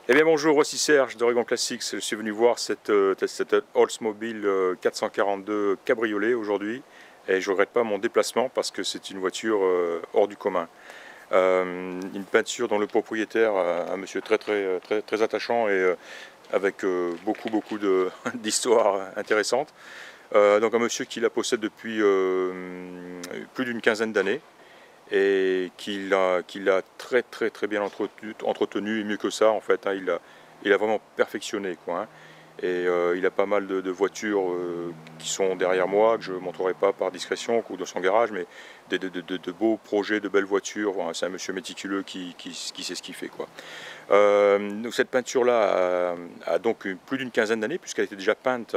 Eh bien bonjour, voici Serge d'Oregon Classics. Je suis venu voir cette Oldsmobile 442 Cabriolet aujourd'hui et je ne regrette pas mon déplacement parce que c'est une voiture hors du commun. Une peinture dont le propriétaire, un monsieur très attachant et avec beaucoup d'histoires intéressantes. Donc un monsieur qui la possède depuis plus d'une quinzaine d'années et qu'il a très bien entretenu et mieux que ça en fait, hein, il a vraiment perfectionné quoi, hein. Et il a pas mal de voitures qui sont derrière moi, que je ne montrerai pas par discrétion ou dans son garage, mais de beaux projets, de belles voitures. Voilà, c'est un monsieur méticuleux qui sait ce qu'il fait, quoi. Donc cette peinture-là a donc plus d'une quinzaine d'années, puisqu'elle était déjà peinte.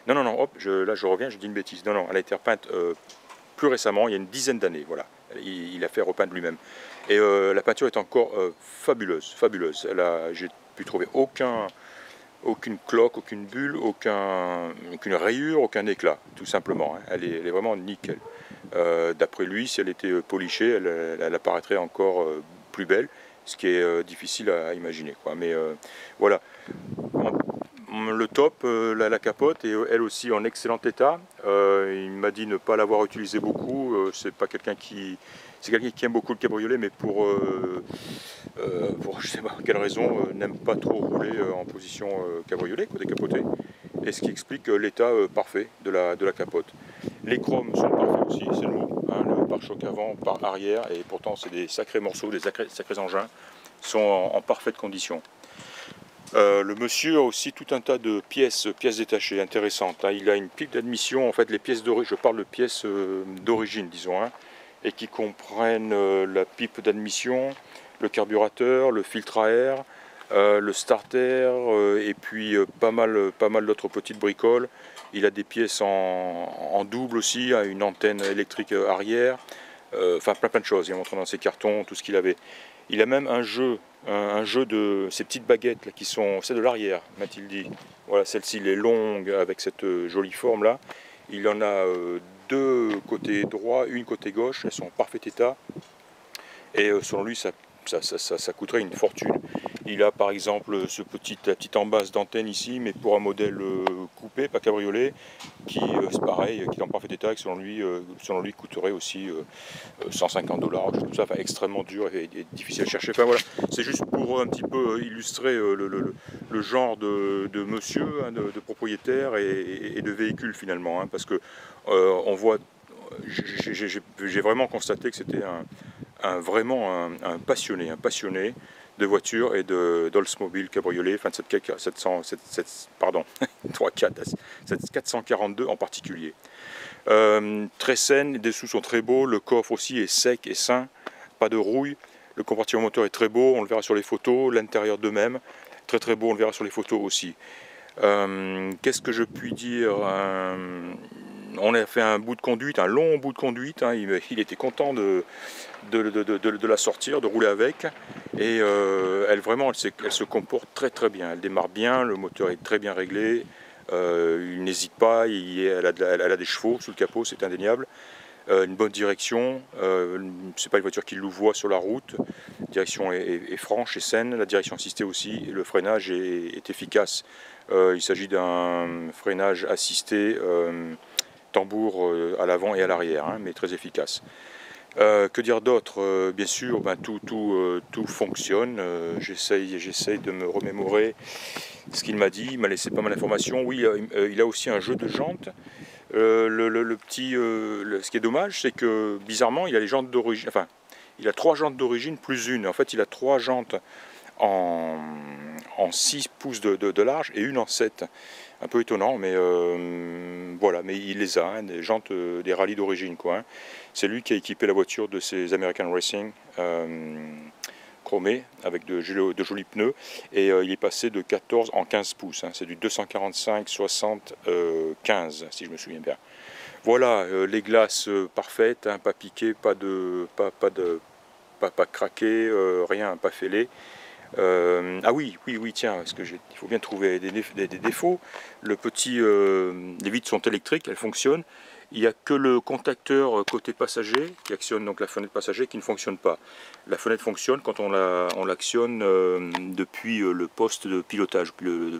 Non, hop, là je reviens, je dis une bêtise. Non, elle a été repeinte plus récemment, il y a une dizaine d'années, voilà. Il a fait repeindre lui-même. Et la peinture est encore fabuleuse. J'ai pu trouver aucune cloque, aucune bulle, aucune rayure, aucun éclat, tout simplement, hein. Elle est vraiment nickel. D'après lui, si elle était polichée, elle apparaîtrait encore plus belle, ce qui est difficile à imaginer, quoi. Mais voilà. Le top, la capote est elle aussi en excellent état. Il m'a dit ne pas l'avoir utilisée beaucoup. C'est quelqu'un qui aime beaucoup le cabriolet, mais pour je sais pas quelle raison, n'aime pas trop rouler en position cabriolet, côté capoté. Et ce qui explique l'état parfait de la capote. Les chromes sont parfaits aussi, c'est le mot, hein, le pare-choc avant, par arrière, et pourtant c'est des sacrés morceaux, des sacrés engins, sont en parfaite condition. Le monsieur a aussi tout un tas de pièces détachées intéressantes, hein. Il a une pipe d'admission, en fait les pièces d'origine, je parle de pièces d'origine disons, hein, et qui comprennent la pipe d'admission, le carburateur, le filtre à air, le starter et puis pas mal d'autres petites bricoles. Il a des pièces en double aussi, une antenne électrique arrière, enfin plein de choses. Il a montré dans ses cartons tout ce qu'il avait. Il a même un jeu de ces petites baguettes là, qui sont, c'est de l'arrière, m'a-t-il dit. Voilà, celle-ci elle est longue avec cette jolie forme là. Il en a deux côté droit, une côté gauche, elles sont en parfait état. Et selon lui, ça coûterait une fortune. Il a par exemple la petite embase d'antenne ici, mais pour un modèle coupé, pas cabriolet, qui c'est pareil, qui est en parfait état, et selon lui coûterait aussi 150 $, tout ça, enfin, extrêmement dur et difficile à chercher. Enfin voilà, c'est juste pour un petit peu illustrer le genre de monsieur, hein, de propriétaire et de véhicule finalement, hein, parce que on voit, j'ai vraiment constaté que c'était vraiment un passionné de voitures et d'Oldsmobile cabriolet, enfin de cette 442 en particulier. Très saine, les dessous sont très beaux, le coffre aussi est sec et sain, pas de rouille, le compartiment moteur est très beau, on le verra sur les photos, l'intérieur de même, très beau, on le verra sur les photos aussi. Qu'est-ce que je puis dire? On a fait un bout de conduite, un long bout de conduite, hein. Il était content de la sortir, de rouler avec. Et elle se comporte très bien. Elle démarre bien, le moteur est très bien réglé. Il n'hésite pas, elle a des chevaux sous le capot, c'est indéniable. Une bonne direction, c'est pas une voiture qui louvoie sur la route. La direction est franche et saine, la direction assistée aussi, et le freinage est efficace. Il s'agit d'un freinage assisté, tambour à l'avant et à l'arrière, hein, mais très efficace. Que dire d'autre? Bien sûr, tout fonctionne. J'essaye de me remémorer ce qu'il m'a dit. Il m'a laissé pas mal d'informations. Oui, il a aussi un jeu de jantes. Ce qui est dommage, c'est que bizarrement, il a les jantes d'origine. Enfin, il a 3 jantes d'origine plus une. En fait, il a 3 jantes en 6 pouces de large et une en 7. Un peu étonnant, mais voilà, mais il les a, hein, des jantes des rallyes d'origine, quoi, hein. C'est lui qui a équipé la voiture de ces American Racing chromés avec de jolis pneus, et il est passé de 14 en 15 pouces, hein. C'est du 245/75 si je me souviens bien. Voilà, les glaces parfaites, hein, pas piquées, pas craquées, rien, pas fêlé. Ah oui, tiens, parce que il faut bien trouver des défauts. Les vitres sont électriques, elles fonctionnent. Il n'y a que le contacteur côté passager qui actionne donc la fenêtre passager qui ne fonctionne pas. La fenêtre fonctionne quand on l'actionne depuis le poste de pilotage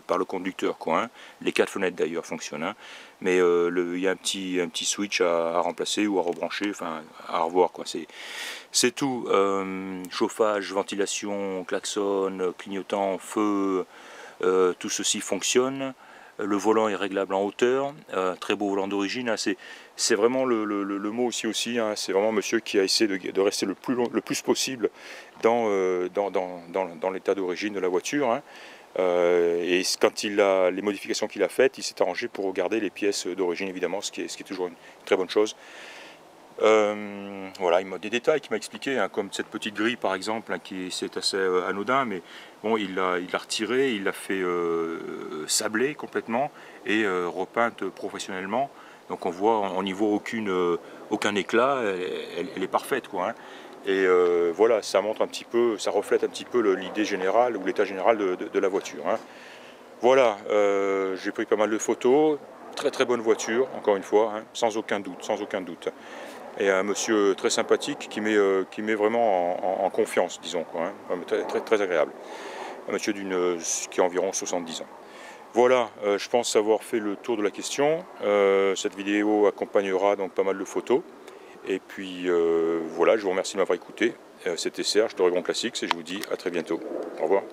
par le conducteur, quoi, hein. Les 4 fenêtres d'ailleurs fonctionnent, hein. Mais il y a un petit switch à remplacer ou à rebrancher, enfin à revoir, quoi. C'est tout. Chauffage, ventilation, klaxon, clignotant, feu, tout ceci fonctionne. Le volant est réglable en hauteur, très beau volant d'origine, hein. C'est vraiment le mot aussi, hein. C'est vraiment monsieur qui a essayé de rester le plus possible dans l'état d'origine de la voiture, hein. Et quand les modifications qu'il a faites, il s'est arrangé pour garder les pièces d'origine évidemment, ce qui est toujours une très bonne chose. Voilà, il m'a des détails qu'il m'a expliqué, hein, comme cette petite grille par exemple, hein, c'est assez anodin, mais bon, il l'a retirée, il l'a fait sabler complètement et repeinte professionnellement. Donc on n'y voit aucun éclat, elle est parfaite, quoi, hein. Et voilà, ça montre un petit peu, ça reflète un petit peu l'idée générale ou l'état général de la voiture, hein. Voilà, j'ai pris pas mal de photos, très bonne voiture, encore une fois, hein, sans aucun doute. Et un monsieur très sympathique qui met vraiment en confiance, disons, quoi, hein. Très agréable. Un monsieur qui a environ 70 ans. Voilà, je pense avoir fait le tour de la question. Cette vidéo accompagnera donc pas mal de photos. Et puis voilà, je vous remercie de m'avoir écouté. C'était Serge de Dragon Classics et je vous dis à très bientôt. Au revoir.